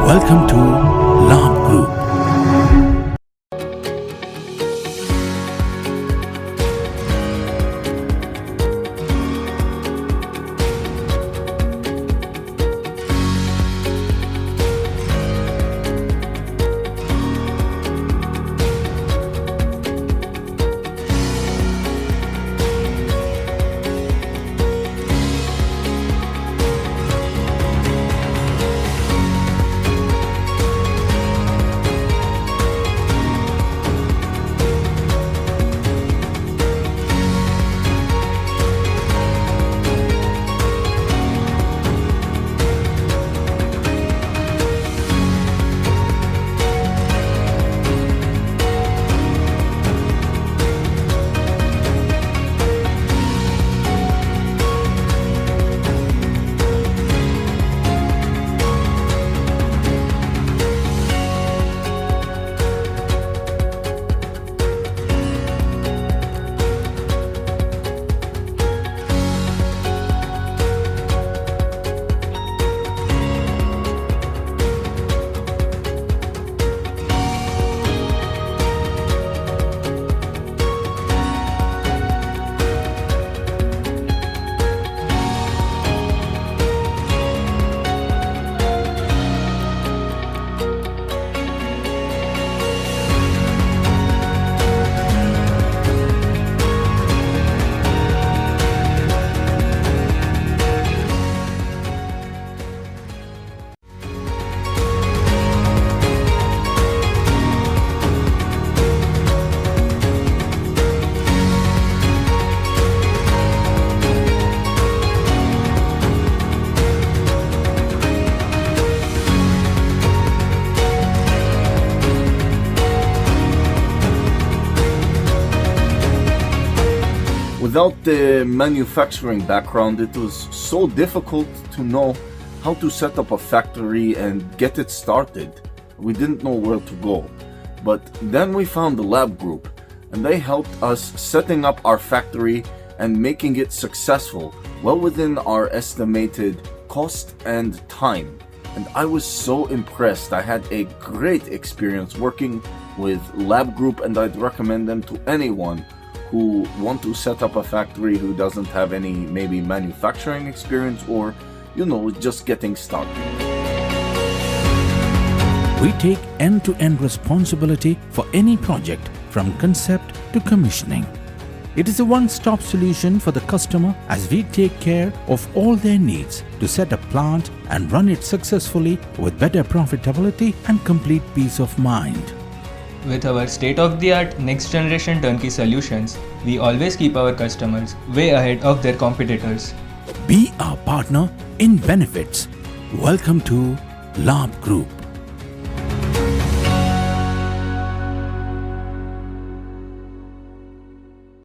Welcome to Labh Group. Without the manufacturing background, it was so difficult to know how to set up a factory and get it started. We didn't know where to go. But then we found the Labh Group, and they helped us setting up our factory and making it successful, well within our estimated cost and time. And I was so impressed. I had a great experience working with Labh Group, and I'd recommend them to anyone who want to set up a factory who doesn't have any maybe manufacturing experience or, just getting started. We take end-to-end responsibility for any project from concept to commissioning. It is a one-stop solution for the customer as we take care of all their needs to set a plant and run it successfully with better profitability and complete peace of mind. With our state-of-the-art next-generation turnkey solutions, we always keep our customers way ahead of their competitors. Be our partner in benefits. Welcome to Labh Group.